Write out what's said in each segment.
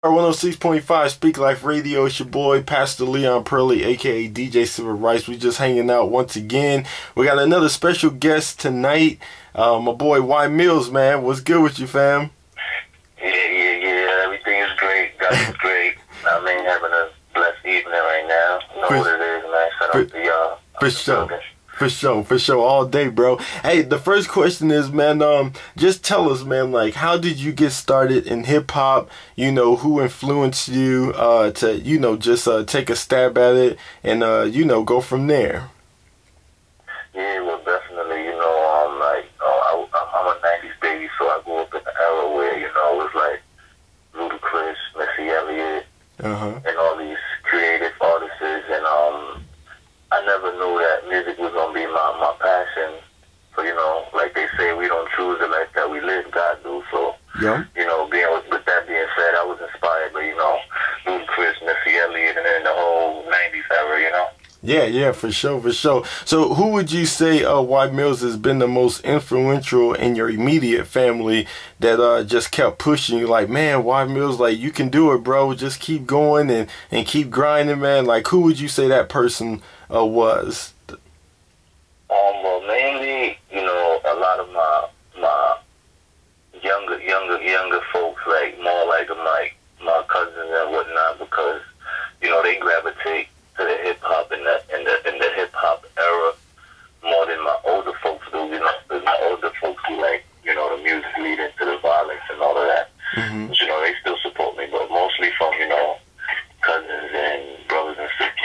106.5 Speak Life Radio. It's your boy Pastor Leon Purley, aka DJ Civil Rights. We just hanging out once again. We got another special guest tonight. My boy Y-Millz, man. What's good with you, fam? Yeah. Everything is great. God is great. I mean, having a blessed evening right now. You know what it is, man. Shout out to y'all. For sure, all day, bro. Hey, the first question is, man, just tell us, man, like, how did you get started in hip-hop? You know, who influenced you to, you know, just take a stab at it and, you know, go from there? Yeah, well, definitely, you know, I'm a 90s baby, so I grew up in an era where, you know, it was like Ludacris, Missy Elliott, and all these creative artists, and I never knew that music was going to be my passion. So, you know, like they say, we don't choose the life that we live, God do. So, yeah. You know, with that being said, I was inspired by, you know, Ludacris, Missy Elliott, and then the whole 90s era, you know? Yeah, for sure. So who would you say Y-Millz has been the most influential in your immediate family that just kept pushing you, like, man, Y-Millz, like, you can do it, bro, just keep going and keep grinding, man? Like, who would you say that person was? Well, mainly, you know, a lot of my younger folks, like more like my cousins and whatnot, because, you know, they gravitate to the hip hop in the hip hop era more than my older folks do. You know, because my older folks do, like, you know, the music leading to the violence and all of that. But, you know, they still support me, but mostly from, you know, cousins and brothers and sisters.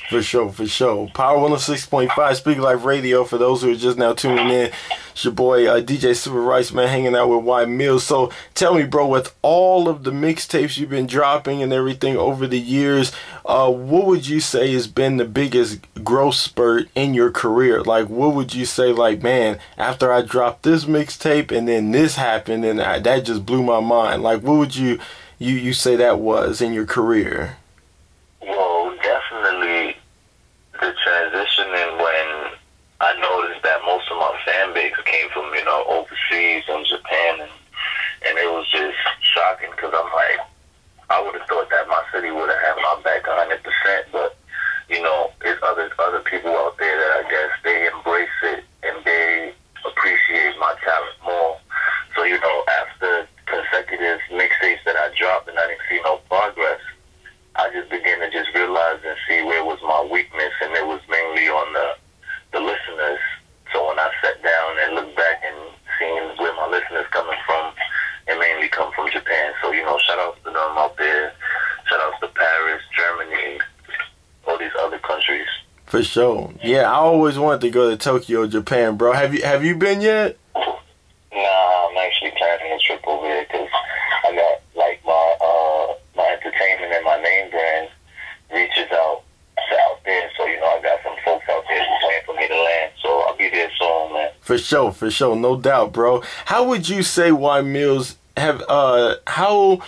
For sure. Power 106.5 Speak Life Radio. For those who are just now tuning in, it's your boy DJ Civil Rights, man, hanging out with Y-Millz. So tell me, bro, with all of the mixtapes you've been dropping and everything over the years, what would you say has been the biggest growth spurt in your career? Like, what would you say, like, man, after I dropped this mixtape and then this happened and that just blew my mind? Like, what would you say that was in your career? Well, definitely the transition, and when I noticed that most of my fan base came from, you know, overseas and Japan, and it was just shocking, because I'm like, I would have thought that my city would have had my back 100%, but, you know, there's other people out there that I guess they embrace it and they appreciate my talent more. So, you know, after consecutive mixtapes that I dropped and I didn't see no progress, I just began to just realize and see where was my weakness, and it was mainly on the listeners. So when I sat down and looked back and seen where my listeners coming from, it mainly come from Japan. So, you know, shout outs to them out there. Shout outs to Paris, Germany, all these other countries. For sure. Yeah, I always wanted to go to Tokyo, Japan, bro. Have you been yet? Nah, I'm actually planning a trip over there, because I got, like, my entertainment and my name brand reaches out there. So, you know, I got some folks out there just waiting for me to land. So I'll be there soon, man. For sure. No doubt, bro. How would you say Y-Millz have, how,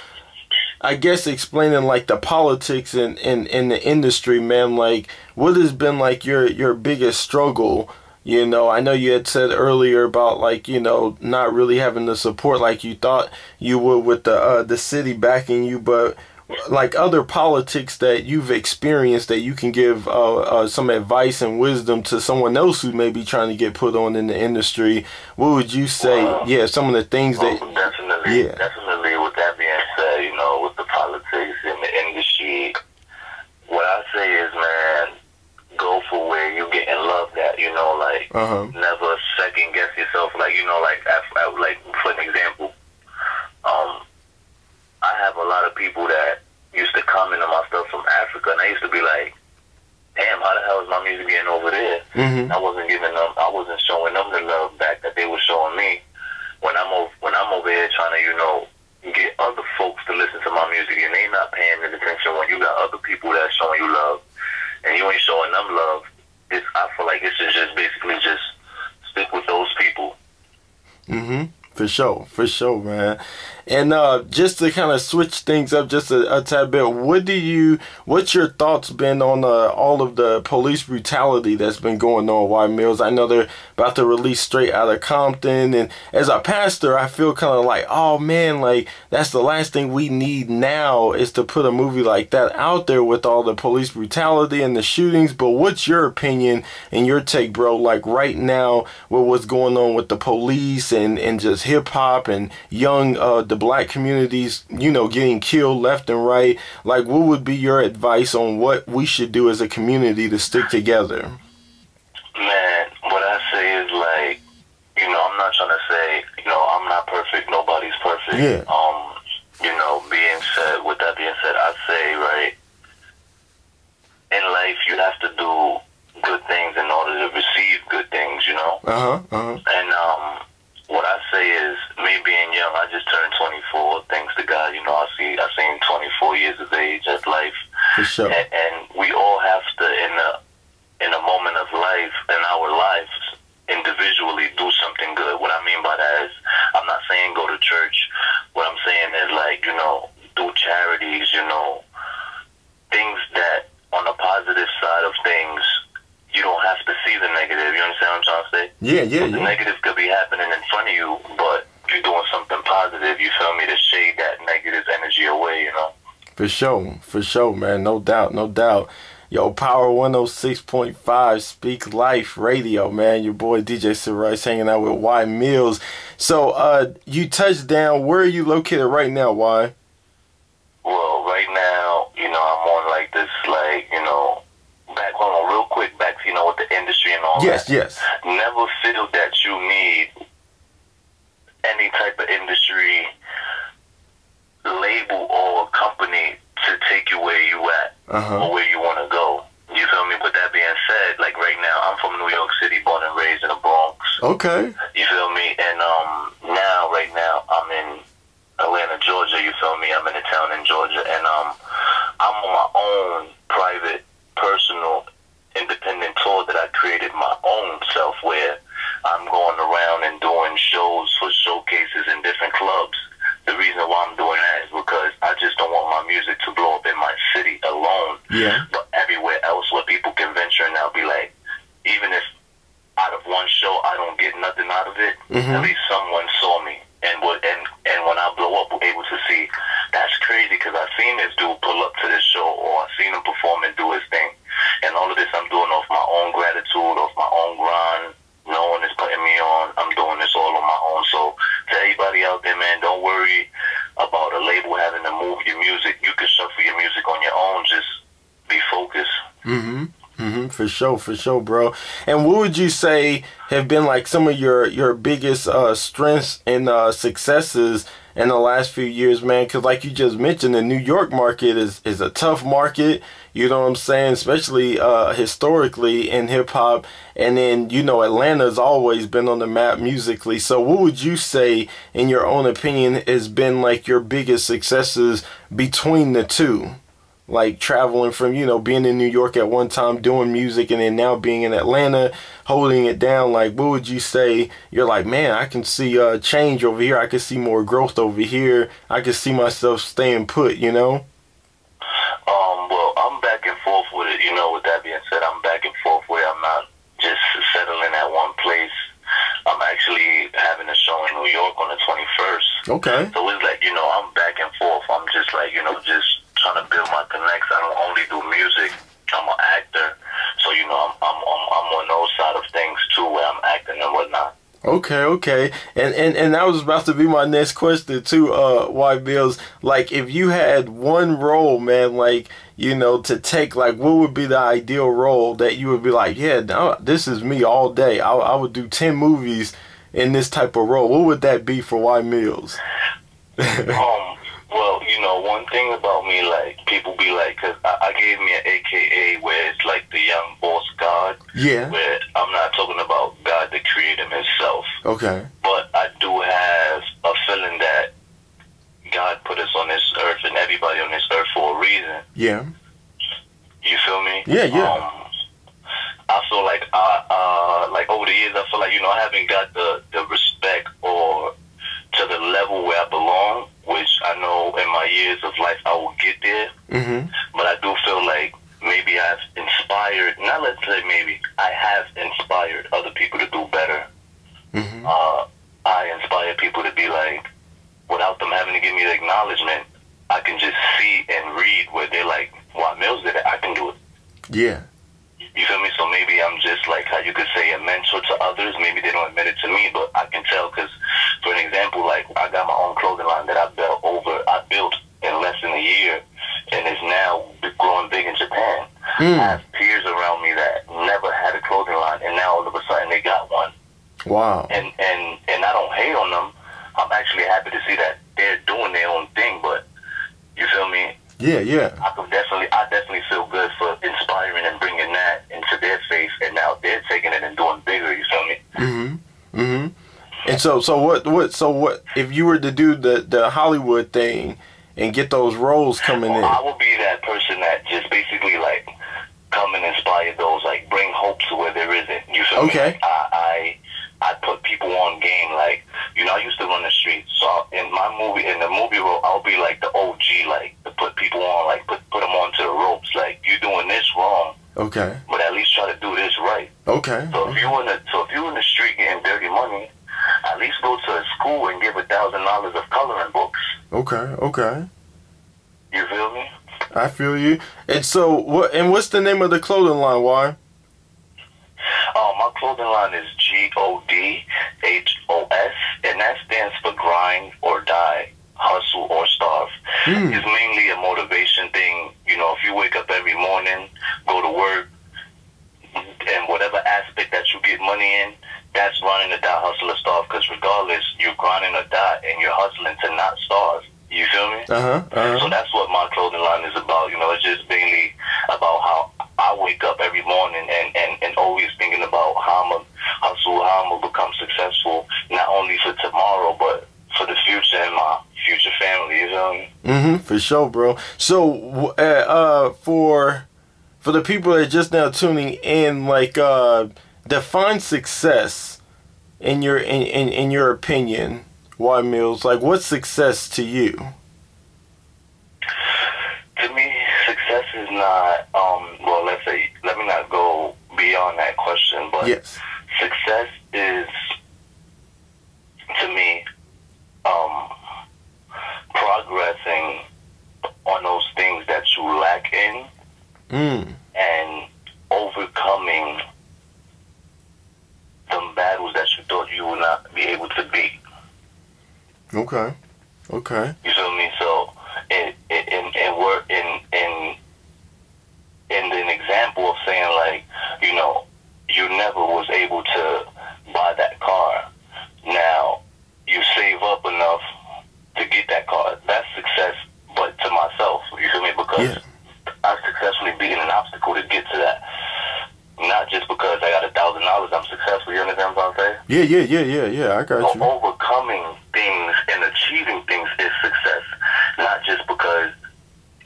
I guess, explaining, like, the politics in the industry, man, like, what has been, like, your biggest struggle? You know, I know you had said earlier about, like, you know, not really having the support like you thought you would with the city backing you, but, like, other politics that you've experienced that you can give some advice and wisdom to someone else who may be trying to get put on in the industry. What would you say? Yeah, some of the things that... Definitely. With that being said, you know, with the politics in the industry, what I say is, man, go for where you getting loved at, you know, like, never second guess yourself. Like, you know, like for an example, I have a lot of people that used to comment on my stuff from Africa, and I used to be like, damn, how the hell is my music getting over there? I wasn't showing them the love back that they were showing me. When I'm over here trying to, you know, get other folks to listen to my music, and they not paying attention when you got other people that's showing you love, and you ain't showing them love, I feel like it should just basically just stick with those people. For sure, man. And just to kind of switch things up just a tad bit, what's your thoughts been on all of the police brutality that's been going on Y-Millz? I know they're about to release Straight Outta Compton, and as a pastor, I feel kind of like, oh man, like that's the last thing we need now is to put a movie like that out there with all the police brutality and the shootings. But what's your opinion and your take, bro? Like right now, with what's going on with the police and just hip hop and young the black communities, you know, getting killed left and right. Like, what would be your advice on what we should do as a community to stick together? Man, what I say is like, you know, I'm not trying to say, you know, I'm not perfect. Nobody's perfect. Yeah. You know, with that being said, I say, right, in life you have to do good things in order to receive good things, you know? And what I say is, me being young, I just turned 24, thanks to God, you know, I seen 24 years of age as life. For sure. And we all have to, in a moment of life, in our lives, individually do something good. What I mean by that is, I'm not saying go to church. What I'm saying is, like, you know, do charities, you know, things that, on the positive side of things, you don't have to see the negative. You understand what I'm trying to say? Yeah. The negative could be happening in front of you, but you're doing something positive, you feel me, to shade that negative energy away, you know? For sure, man. No doubt. Yo, Power 106.5, Speak Life Radio, man. Your boy DJ Rice hanging out with Y-Millz. So, you touched down. Where are you located right now, Y? Well, right now, you know, I'm on like this, like, you know, hold on real quick, back to, you know, with the industry and all that. Yes. Never feel that you need any type of industry label or company to take you where you at or where you want to go. You feel me? With that being said, like right now, I'm from New York City, born and raised in the Bronx. Okay. You feel me? And right now, I'm in Atlanta, Georgia. You feel me? I'm in a town in Georgia, and I'm on my own private, personal, independent tour that I created my own self, where I'm going around and doing shows for showcases in different clubs. The reason why I'm doing that is because I just don't want my music to blow up in my city alone. Yeah. But everywhere else where people can venture, and I'll be like, even if out of one show I don't get nothing out of it, at least someone saw me. And when I blow up, we're able to see, that's crazy, because I seen this dude pull up to this show, or I seen him perform and do his thing. And all of this I'm doing off my own gratitude, off my own grind. No one is putting me on. I'm doing this all on my own. So to everybody out there, man, don't worry about a label having to move your music. You can shuffle your music on your own. Just be focused. For sure, bro. And what would you say have been like some of your biggest strengths and successes in the last few years, man? Because like you just mentioned, the New York market is a tough market. You know what I'm saying? Especially historically in hip hop. And then, you know, Atlanta's always been on the map musically. So what would you say, in your own opinion, has been like your biggest successes between the two? Like traveling from, you know, being in New York at one time doing music, and then now being in Atlanta holding it down. Like, what would you say? You're like, man, I can see change over here. I can see more growth over here. I can see myself staying put, you know? Well, I'm back and forth with it. You know, with that being said, I'm back and forth where I'm not just settling at one place. I'm actually having a show in New York on the 21st. Okay. So it's like, you know, I'm back and forth. I'm just like, you know, just trying to build my connects. I don't only do music. I'm an actor. So, you know, I'm on those side of things too, where I'm acting and whatnot. Okay. And that was about to be my next question too, Y-Millz. Like, if you had one role, man, like, you know, to take, like, what would be the ideal role that you would be like, yeah, no, this is me all day. I would do 10 movies in this type of role. What would that be for Y-Millz? Well, you know, one thing about me, like, people be like, because I gave me an AKA where it's like the young boss God. Yeah. Where I'm not talking about God the creator himself. Okay. But I do have a feeling that God put us on this earth and everybody on this earth for a reason. Yeah. You feel me? Yeah. I feel like like over the years, I feel like, you know, I haven't got the respect or to the level where I belong. years of life I will get there. Mm-hmm. But I do feel like maybe I've inspired, not let's say maybe, I have inspired other people to do better. Mm-hmm. I inspire people to be like, without them having to give me the acknowledgement, I can just see and read where they're like, Y-Millz did it, I can do it. Yeah. You feel me? So maybe I'm just like how you could say a mentor to others. Maybe they don't admit it to me, but I can tell because, for an example, like I got my own clothing line that I built in less than a year, and is now growing big in Japan. I have peers around me that never had a clothing line, and now all of a sudden they got one. Wow. And I don't hate on them. I'm actually happy to see that they're doing their own thing. But you feel me? Yeah, yeah. I definitely feel good for inspiring and bringing that into their face, and now they're taking it and doing bigger. You feel me? Mm-hmm. Mm-hmm. And so what if you were to do the Hollywood thing and get those roles coming in? I will be that person that just basically like come and inspire those, like bring hope to where there isn't. You feel me? Like, I put people on game. Like, you know, I used to run the streets, so in the movie role, I'll be like the OG, like to put people on, like put them onto the ropes. Like, you doing this wrong. Okay. But at least try to do this right. Okay. So if you in the street getting dirty money, at least go to a school and give $1,000 of coloring books. Okay. Okay. You feel me? I feel you. And so what? And what's the name of the clothing line? Why? My clothing line is GODHOS, and that stands for grind or die, hustle or starve. It's mainly a motivation thing. You know, if you wake up every morning, go to work, and whatever aspect that you get money in, that's running or die, hustle or starve. Because regardless, you're grinding or die, and you're hustling to not starve. You feel me? So that's what my clothing line is about. You know, it's just mainly about how I wake up every morning and always thinking about how I'm going to hustle, how I'm going to become successful, not only for tomorrow, but for the future and my future family. You feel me? Mm-hmm, for sure, bro. So, for the people that are just now tuning in, like, define success in your opinion. Y-Millz, like, what's success to you? To me, success is not, well, let me not go beyond that question, but yes. Success is, to me, progressing on those things that you lack in and overcoming some battles that you thought you would not be able to beat. Okay. Okay. You feel me? So, in an example of saying, like, you know, you never was able to buy that car. Now, you save up enough to get that car. That's success, but to myself. You feel me? Because I successfully beaten an obstacle to get to that. Not just because I got $1,000, I'm successful. You understand what I'm saying? Yeah. I got you. Overcoming things and achieving things is success. Not just because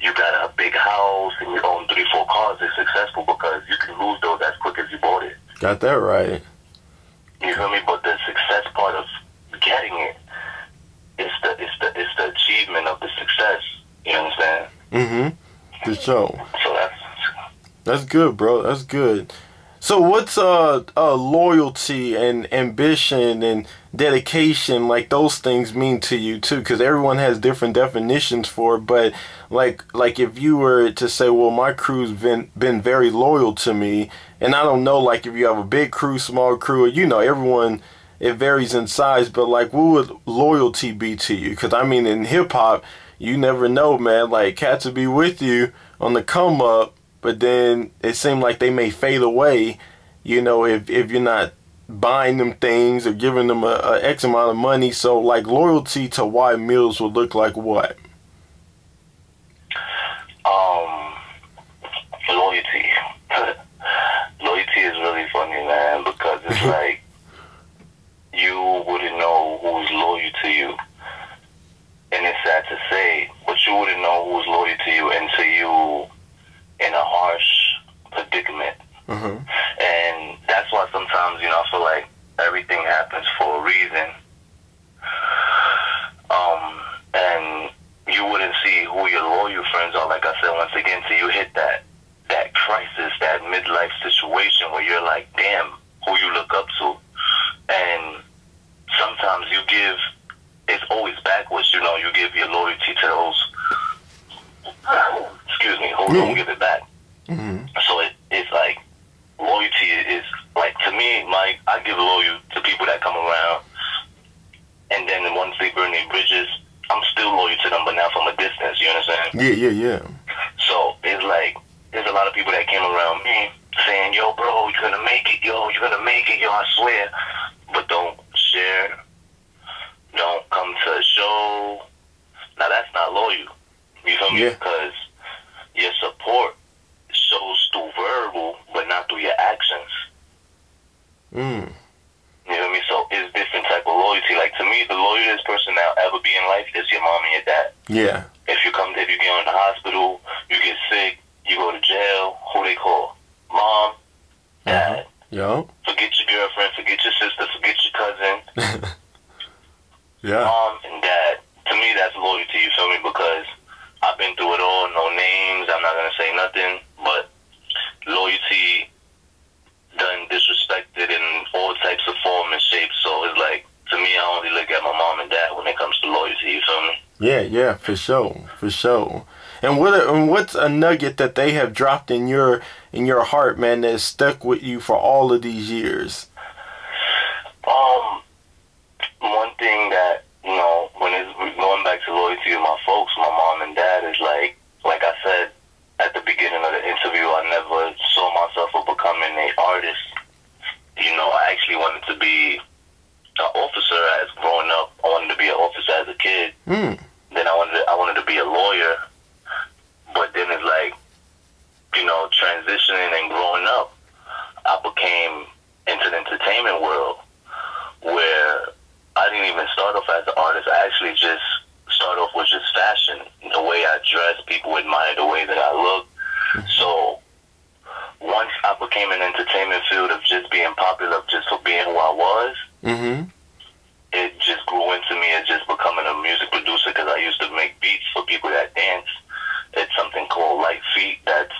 you got a big house and you own 3-4 cars is successful, because you can lose those as quick as you bought it. Got that right. You feel me? But the success part of getting it is the achievement of the success. You understand? For sure. So that's good, bro. That's good. So what's loyalty and ambition and dedication, like those things, mean to you too? Because everyone has different definitions for it. But like if you were to say, well, my crew's been very loyal to me, and I don't know, like if you have a big crew, small crew, you know, everyone, it varies in size. But like, what would loyalty be to you? Because I mean, in hip hop, you never know, man. Like, cats will be with you on the come up, but then it seemed like they may fade away, you know, if you're not buying them things or giving them a X amount of money. So, like, loyalty to Y-Millz would look like what? Loyalty. Loyalty is really funny, man, because it's like you wouldn't know who's loyal to you. And it's sad to say, but you wouldn't know who's loyal to you until you in a harsh predicament. And that's why sometimes, you know, I feel like everything happens for a reason. And friends are, like I said, once again, till you hit that crisis, that midlife situation where you're like, damn, who you look up to. And sometimes you give, it's always backwards, you know, you give your loyalty to those, excuse me, who don't give it back. So it's like, loyalty is, like, to me, I give loyalty to people that come around, and then once they burn their bridges, I'm still loyal to them, but now from a distance, you understand? Yeah. So it's like, there's a lot of people that came around me saying, yo, bro, you're gonna make it, yo, I swear. But don't share, don't come to a show. Now that's not loyal. You feel me? Yeah. Because your support shows through verbal, but not through your actions. You know what I mean? So it's different type of loyalty. Like, to me, the loyalest person that'll ever be in life is your mom and your dad. Yeah. If you get in the hospital, you get sick, you go to jail, who they call? Mom, dad. Yo. Forget your girlfriend, forget your sister, forget your cousin. Yeah. Mom and dad. To me, that's loyalty, you feel me? Because I've been through it all, no names, I'm not going to say nothing, but loyalty done disrespected in all types of form and shapes. So it's like, to me, I only look at my mom and dad when it comes to loyalty, you feel me? Yeah, for sure. And what's a nugget that they have dropped in your heart, man, that has stuck with you for all of these years? One thing that, you know, when it's going back to loyalty with my folks, my mom and dad, is like I said at the beginning of the interview, I never saw myself of becoming an artist. You know, I actually wanted to be an officer as growing up. I wanted to be an officer as a kid. Then I wanted to be a lawyer. But then it's like, you know, transitioning and growing up, I became into the entertainment world, where I didn't even start off as an artist. I actually just started off with just fashion. The way I dress, people admire the way that I look. So once I became an entertainment field of just being popular, just for being who I was, it just grew into me as just becoming a music producer, because I used to make beats for people that dance. It's something called Light Feet that's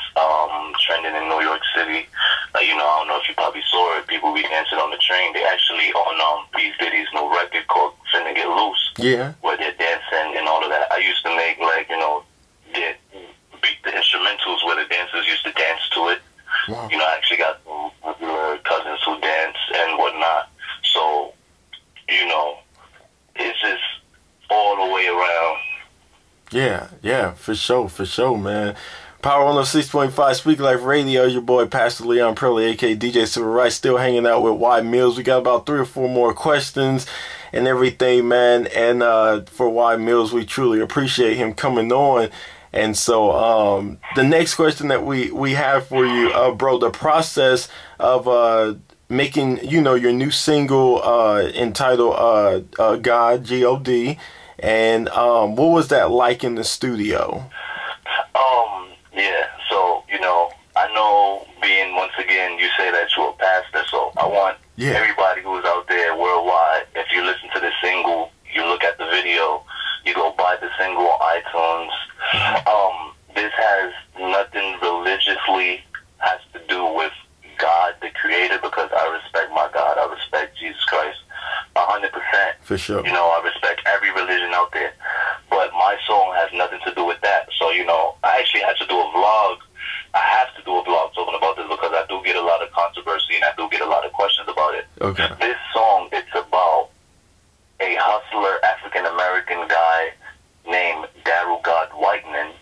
trending in New York City. You know, I don't know if you probably saw it. People be dancing on the train. They actually on P. Diddy's new record called Finna Get Loose. Yeah. Where they're dancing and all of that. I used to make, like, you know, the instrumentals where the dancers used to dance to it. Wow. You know, I actually got regular cousins who dance and whatnot. So, you know, it's just all the way around. Yeah, for sure, man. Power 106.5 Speak Life Radio. Your boy Pastor Leon Purley, aka DJ Civil Rights, still hanging out with Y-Millz. We got about 3 or 4 more questions and everything, man. And for Y-Millz, we truly appreciate him coming on. And so the next question that we have for you, bro, the process of making, you know, your new single entitled God, G-O-D. And what was that like in the studio? Yeah, so, you know, I know being, once again, you say that you're a pastor, so I want everybody who's out there worldwide, if you listen to the single, you look at the video, you go buy the single on iTunes. This has nothing religiously has to do with God, the Creator, because I respect my God, I respect Jesus Christ 100%. For sure. You know, I respect every religion out there. But my song has nothing to do with that. So, you know, I actually had to do a vlog. I have to do a vlog talking about this because I do get a lot of controversy and I do get a lot of questions about it. Okay. This song, it's about a hustler, African-American guy named Daryl God Whiteman,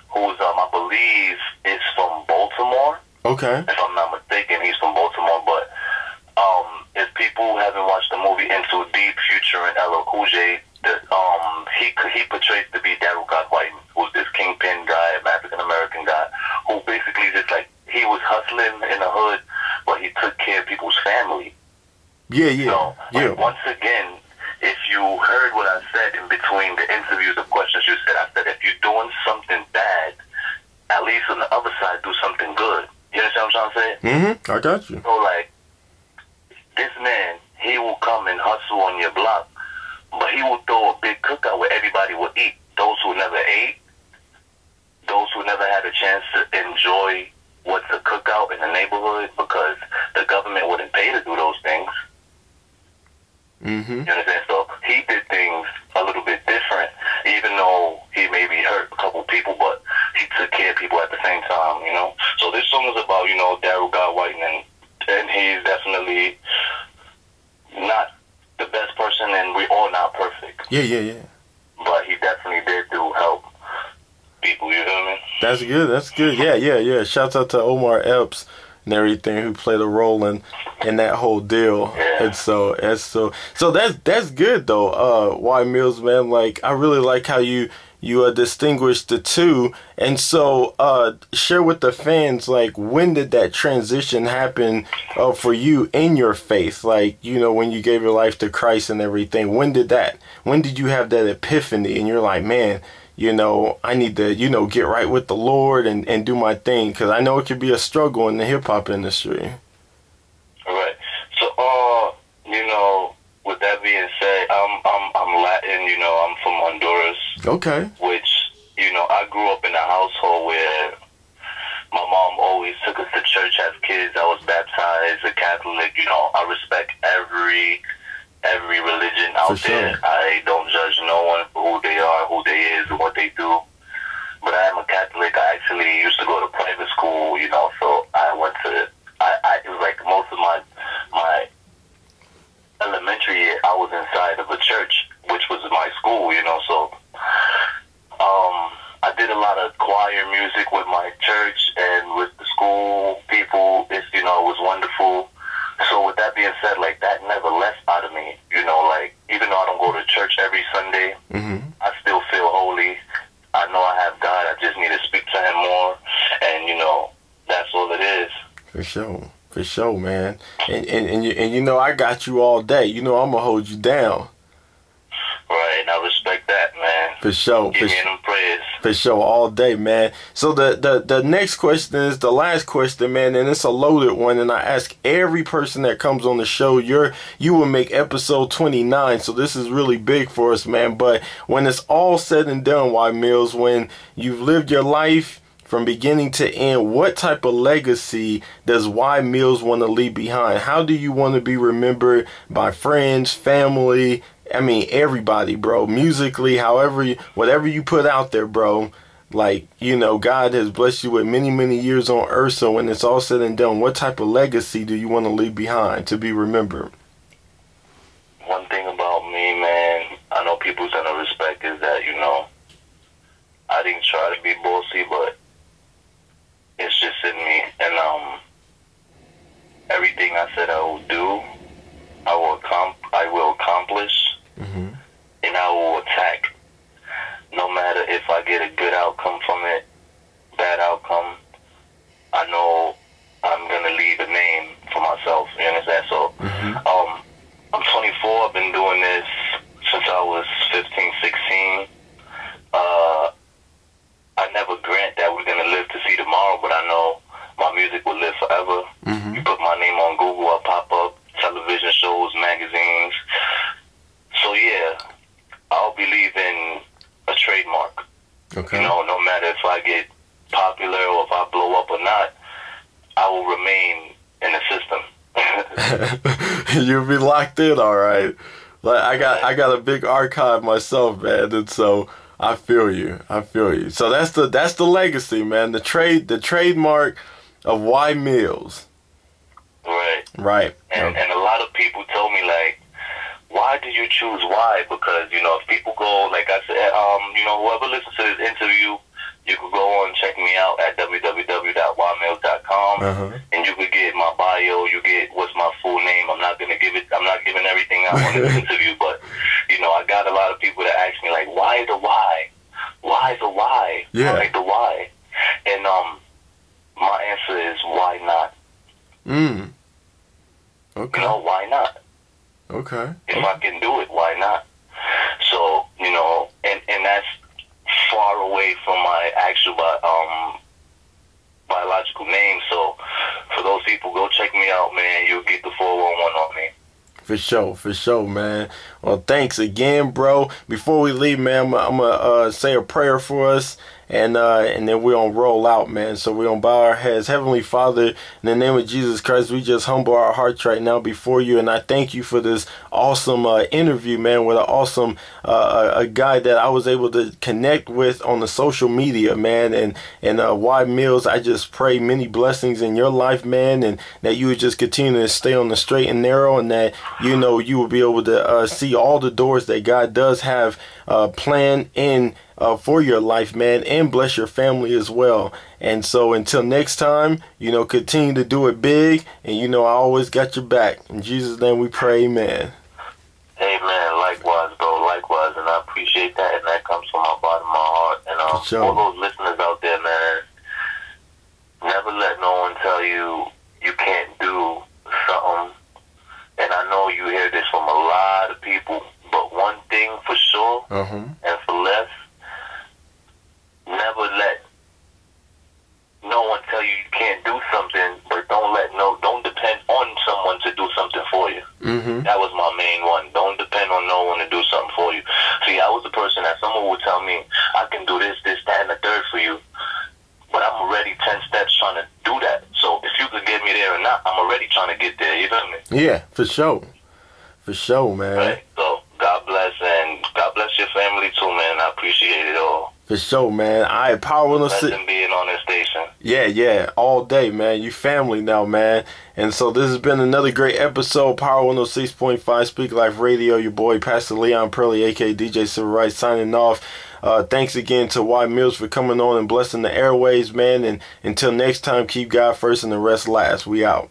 who's, I believe, is from Baltimore. Okay. If I'm not mistaken, he's from Baltimore. But if people haven't watched the movie Into Deep, Future and LL Cool J, he portrays to be Daryl God Whiteman, who's this kingpin guy, an African-American guy, who basically just like, he was hustling in the hood, but he took care of people's family. Yeah. So, like, once again, if you heard what I said in between the interviews, the questions you said, I said, if you're doing something bad, at least on the other side, do something good. You understand what I'm trying to say? I got you. So, like, this man, he will come and hustle on your block, but he will throw a big cookout where everybody will eat. Those who never ate, chance to enjoy what's a cookout in the neighborhood because the government wouldn't pay to do those things. Mm-hmm. You understand? So he did things a little bit different, even though he maybe hurt a couple people, but he took care of people at the same time, you know? So this song is about, you know, Daryl Godwhite, and he's definitely not the best person, and we're all not perfect. Yeah. But he definitely did do help people, you know what I mean? That's good. Yeah. Shouts out to Omar Epps and everything who played a role in that whole deal. Yeah. And so that's good though. Y-Millz, man, like I really like how you distinguish the two. And so share with the fans, like, when did that transition happen for you in your faith? Like, you know, when you gave your life to Christ and everything, when did you have that epiphany and you're like, man, you know, I need to, you know, get right with the Lord and do my thing? Because I know it could be a struggle in the hip-hop industry. Right. So, you know, with that being said, I'm Latin, you know, I'm from Honduras. Okay. Which, you know, I grew up in a household where my mom always took us to church as kids. I was baptized a Catholic. You know, I respect every religion out there. I don't judge no one for who they are, who they is, and what they do. But I am a Catholic. I actually used to go to private school, you know, so I went to, it was like most of my elementary year, I was inside of a church, which was my school, you know, so I did a lot of choir music with my church and with the school people. It's, you know, it was wonderful. So with that being said, like, that never left out of me, you know, like, even though I don't go to church every Sunday, I still feel holy. I know I have God. I just need to speak to him more, and, you know, that's all it is. For sure, man. And you know, I got you all day. You know, I'm gonna hold you down. Right, I respect that, man. For sure. Give me them prayers. For sure, all day, man. So the next question is the last question, man, and it's a loaded one, and I ask every person that comes on the show. You will make episode 29, so this is really big for us, man. But when it's all said and done, Y-Millz, when you've lived your life from beginning to end, what type of legacy does Y-Millz want to leave behind? How do you want to be remembered by friends, family? I mean, everybody, bro. Musically, whatever you put out there, bro. Like, you know, God has blessed you with many, many years on earth. So when it's all said and done, what type of legacy do you want to leave behind to be remembered? One thing about me, man, I know people's gonna respect is that, you know, I didn't try to be bossy, but it's just in me. And everything I said I will do, I will accomplish, and I will attack. No matter if I get a good outcome from it, bad outcome, I know I'm gonna leave a name for myself. You understand? So, I'm 24. I've been doing this since I was 15, 16. I never grant that we're gonna live to see tomorrow, but I know my music will live forever. You put my name on Google, I'll pop up, television shows, magazines. So yeah, I'll be leaving a trademark. Okay. You know, no matter if I get popular or if I blow up or not, I will remain in the system. You'll be locked in, all right. Like I got a big archive myself, man, and so I feel you. So that's the legacy, man. The trademark of Y-Millz. Right. And a lot of people told me, like, why did you choose Y? Because, you know, if people go, like I said, you know, whoever listens to this interview, you could go on and check me out at www.ymillz.com, and you could get my bio, you get what's my full name. I'm not giving everything out on this interview, but, you know, I got a lot of people that ask me, like, why the Y? Why the Y? Yeah. Like the Y. And my answer is, why not? Okay. You know, why not? Okay. If I can do it, why not? So, you know, and that's far away from my actual biological name. So, for those people, go check me out, man. You'll get the 411 on me. For sure, man. Well, thanks again, bro. Before we leave, man, I'm gonna say a prayer for us, and then we're gonna roll out, man. So we're gonna bow our heads. Heavenly Father, in the name of Jesus Christ, we just humble our hearts right now before you, and I thank you for this awesome interview, man, with an awesome a guy that I was able to connect with on the social media, man, and Y-Millz. I just pray many blessings in your life, man, and that you would just continue to stay on the straight and narrow, and that you will be able to see all the doors that God does have planned in for your life, man, and bless your family as well. And so until next time, continue to do it big, and I always got your back. In Jesus' name we pray, amen. Amen. Likewise, bro. Likewise, and I appreciate that, and that comes from my bottom of my heart. And all those listeners out there, man, never let no one tell you you can't do something. And I know you hear this from a lot of people, but one thing for sure, and for less, never let no one tell you you can't do something, but don't depend on someone to do something for you. That was my main one. Don't depend on no one to do something for you. See, I was the person that someone would tell me, I can do this, that, and the third for you, but I'm already 10 steps trying to do that. So if you could get me there or not, I'm already trying to get there. You feel me? Yeah, for sure. For sure, man. Right. So God bless, and God bless your family too, man. I appreciate it all. For sure, man. Power 106. Bless them being on this station. Yeah, all day, man. You family now, man. And so this has been another great episode, Power 106.5 Speak Life Radio. Your boy, Pastor Leon Purley, a.k.a. DJ Civil Rights, signing off. Thanks again to Y-Millz for coming on and blessing the airways, man. And until next time, keep God first and the rest last. We out.